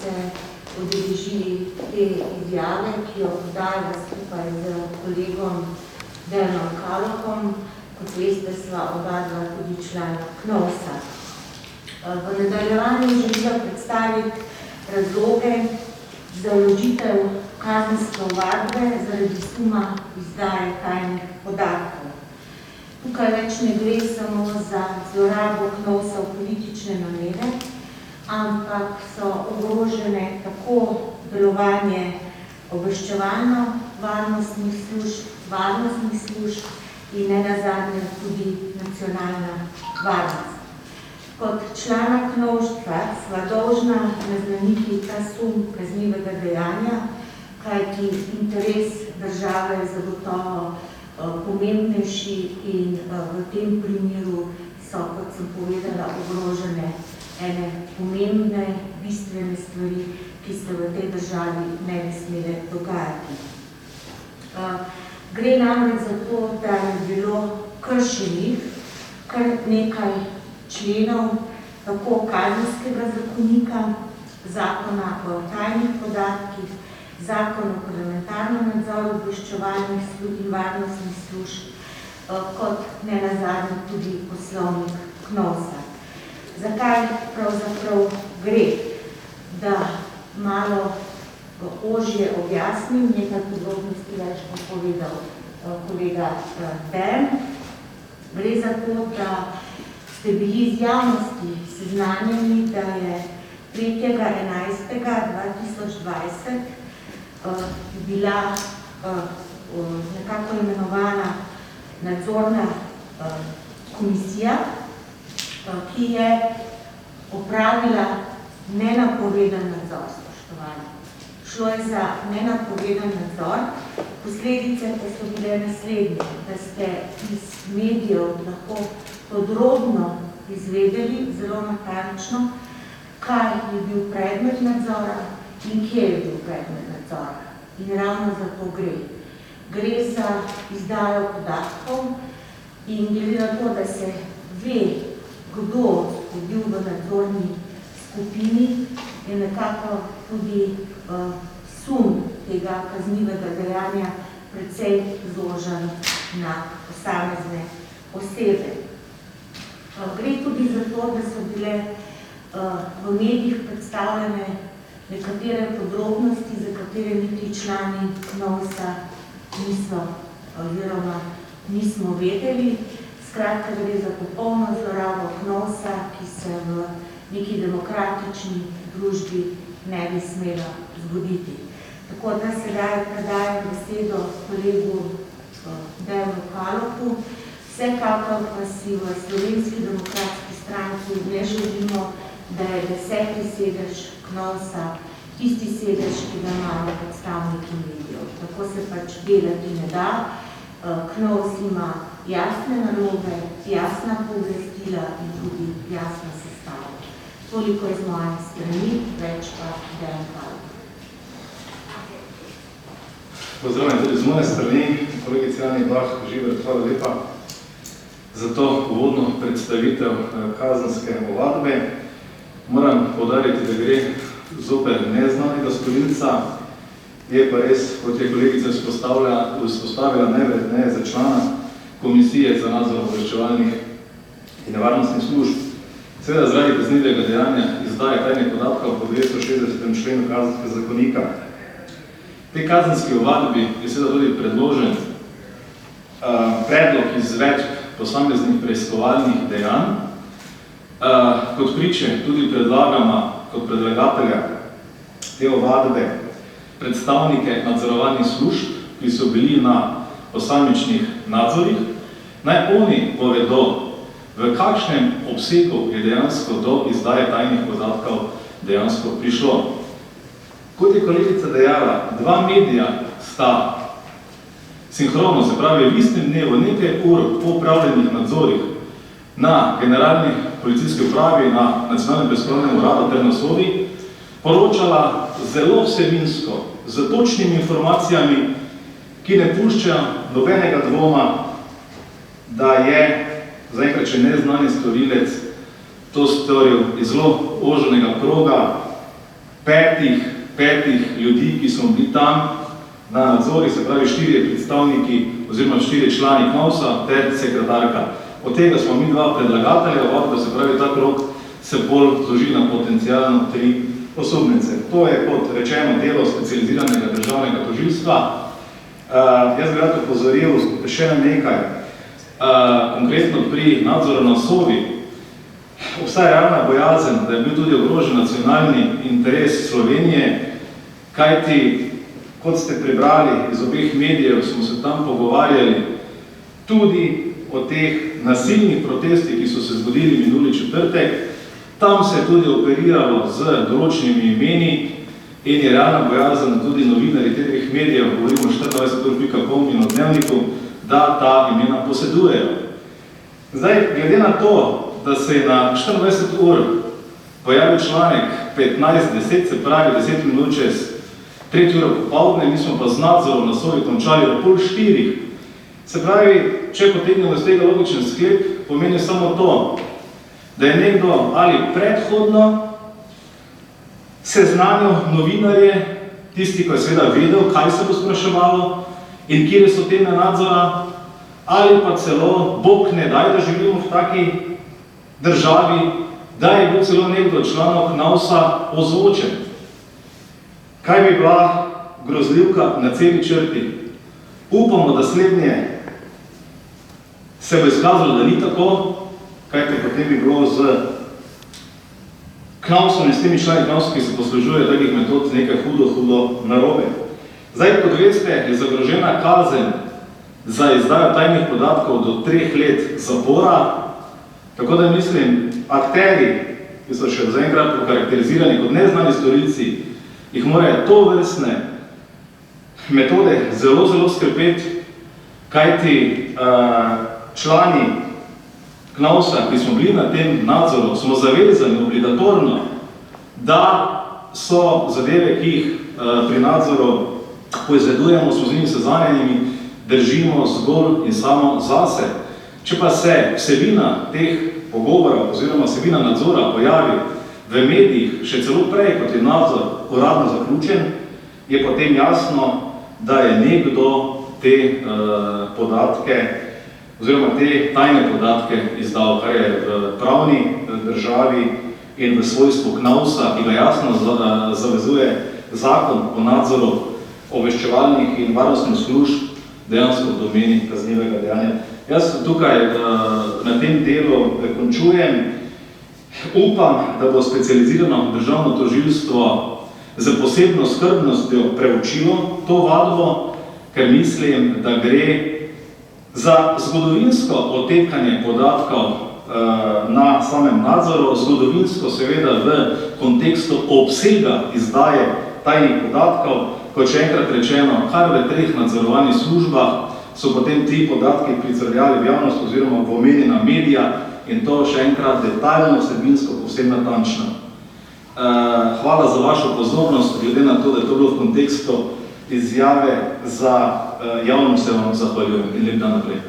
se udeleži te izjave, ki jo podajava skupaj z kolegom Dejanom Kalokom. Kot veste, sva obadva tudi člana KNOVS-a. V nadaljevanju želim predstaviti razloge za vložitev kazenske ovadbe zaradi suma izdaje tajnih podatkov. Tukaj več ne gre samo za zlorabo KNOVS-a v politične namene, ampak so ogrožene tako delovanje obveščevalno-varnostnih služb in nenazadnje tudi nacionalna varnost. Kot člana KNOVS-a sva dolžna naznaniti ta sum kaznivega dejanja, kajti interes države je zagotovo pomembnejši in v tem primeru so, kot sem povedala, ogrožene ene pomembne, bistvene stvari, ki se v tej državi ne bi smele dogajati. Gre namreč za to, da je bilo kršenih kar nekaj členov tako kazenskega zakonika, zakona o tajnih podatkih, zakon o parlamentarnem nadzoru obveščevalnih in varnostnih služb, kot nenazadnje tudi poslovnik KNOVS-a. Zakaj pravzaprav gre? Da malo ožje objasnim, nekaj podrobnosti več bo povedal kolega Dejan. Gre za to, da ste bili iz javnosti seznanjeni, da je 3.11.2020 bila nekako imenovana nadzorna komisija, ki je opravila nenapovedan nadzor, spoštovani. Šlo je za nenapovedan nadzor, posledice pa so bile naslednje, da ste iz medijev lahko podrobno izvedeli, zelo natančno, kaj je bil predmet nadzora in kje je bil predmet nadzora. In ravno za to gre. Gre za izdajo podatkov in glede na to, da se ve, kdo je bil v nadzorni skupini, je nekako tudi sum tega kaznivega dejanja precej zložen na posamezne osebe. Gre tudi za to, da so bile v medijih predstavljene nekatere podrobnosti, za katere niti člani KNOVS-a nismo vedeli. Skratka, gre za popolno zlorabo KNOVS-a, ki se v neki demokratični družbi ne bi smela zgoditi. Tako da sedaj predajam besedo kolegu Dejanu Kaloku. Vsekakor pa si v Slovenski demokratski stranki ne želimo, da je 10. sedež KNOVS-a tisti sedež, ki ga imajo predstavniki medijev. Tako se pač delati ne da. KNOVS ima jasne naloge, jasna pooblastila in tudi jasno sestavo. Toliko iz moje strani, več pa Dejan Kalok. Pozdravljam tudi z moje strani, kolegica Jani Bah, Žibert, hvala lepa za to uvodno predstavitev kazenske ovadbe. Moram poudariti, da gre zoper neznanega storilca, je pa res, kot je kolegica izpostavila, najverjetneje za člana Komisije za nadzor obveščevalnih in varnostnih služb. Seveda zaradi kaznivega dejanja izdaje tajnih podatkov po 260. členu kazenskega zakonika. Te kazenske ovadbi je seveda tudi predložen predlog izvedb posameznih preiskovalnih dejanj. Kot priče tudi predlagama kot predlagatelja te ovadbe predstavnike nadzorovanih služb, ki so bili na posamičnih nadzorih, naj oni povedo, v kakšnem obsegu je dejansko do izdaje tajnih podatkov dejansko prišlo. Kot je kolegica dejala, dva medija sta sinhrono, se pravi v istem dnevu, nekaj ur po opravljenih nadzorih na generalni policijski upravi, na Nacionalnem preiskovalnem uradu ter na Sovi, poročala zelo vsebinsko, z točnimi informacijami, ki ne puščajo nobenega dvoma, da je zaenkrat še neznani storilec to storil iz zelo oženega kroga petih ljudi, ki smo bili tam na nadzori, se pravi 4 predstavniki oziroma 4 člani KNOVS-a ter sekretarka. Od tega smo mi 2 predlagatelja, da se pravi ta krog se bolj zloži na potencialno 3 osumljence. To je, kot rečeno, delo specializiranega državnega tožilstva. Jaz bi rad opozoril še na nekaj. Konkretno pri nadzoru na Sovi obstaja realna bojazen, da je bil tudi ogrožen nacionalni interes Slovenije, kajti, kot ste prebrali iz obeh medijev, smo se tam pogovarjali tudi o teh nasilnih protestih, ki so se zgodili minuli četrtek. Tam se je tudi operiralo z določenimi imeni in je realna bojazen, da tudi novinarji teh medijev, govorimo 24.com in o Dnevniku, da ta imena posedujejo. Zdaj, glede na to, da se je na 24 ur pojavil članek 15:10, se pravi 10 minut čez 3 uro popoldne, mi smo pa z nadzorom na Sovi končali ob 3:30. Se pravi, če potegnemo iz tega logičen sklep, pomeni samo to, da je nekdo ali predhodno seznanil novinarje, tisti, ko je seveda vedel, kaj se bo spraševalo in kje so teme nadzora, ali pa celo, Bog ne daj, da živimo v taki državi, da je bil celo nekdo članov KNOVS-a ozvočen. Kaj bi bila grozljivka na celi črti? Upamo, da slednje se bo izkazalo, da ni tako, kajte potem bi bilo z KNOVS-om in s temi člani KNOVS, ki se poslužuje takih metod, nekaj hudo narobe. Zdaj, kot veste, je zagrožena kazen za izdajo tajnih podatkov do 3 let zapora, tako da mislim, akteri, ki so še zaenkrat okarakterizirani kot neznani storilci, jih morajo to vrstne metode zelo skrbeti, kajti člani KNOVS-a, ki smo bili na tem nadzoru, smo zavezani obligatorno, da so zadeve, ki jih pri nadzoru poizvedujemo, smo z njimi seznanjenimi, držimo zgolj in samo zase. Če pa se vsebina teh pogovorov oziroma vsebina nadzora pojavi v medijih še celo prej, kot je nadzor uradno zaključen, je potem jasno, da je nekdo te podatke oziroma te tajne podatke izdal, kar je v pravni državi in v svojstvu KNOVS-a, ki ga jasno zavezuje zakon o nadzoru obveščevalnih in varnostnih služb, dejansko v domeni kaznivega dejanja. Jaz tukaj na tem delu končujem. Upam, da bo specializirano državno tožilstvo z posebno skrbnostjo preučilo to vadbo, ker mislim, da gre za zgodovinsko odtekanje podatkov na samem nadzoru, zgodovinsko seveda v kontekstu obsega izdaje tajnih podatkov, kot še enkrat rečeno, kar v 3 nadzorovanih službah so potem ti podatki pricrljali v javnost oziroma v omenjena medija in to še enkrat detaljno, vsebinsko, povsem natančno. Hvala za vašo pozornost, glede na to, da je to bilo v kontekstu izjave za javnost, se vam zahvaljujem in lep dan naprej.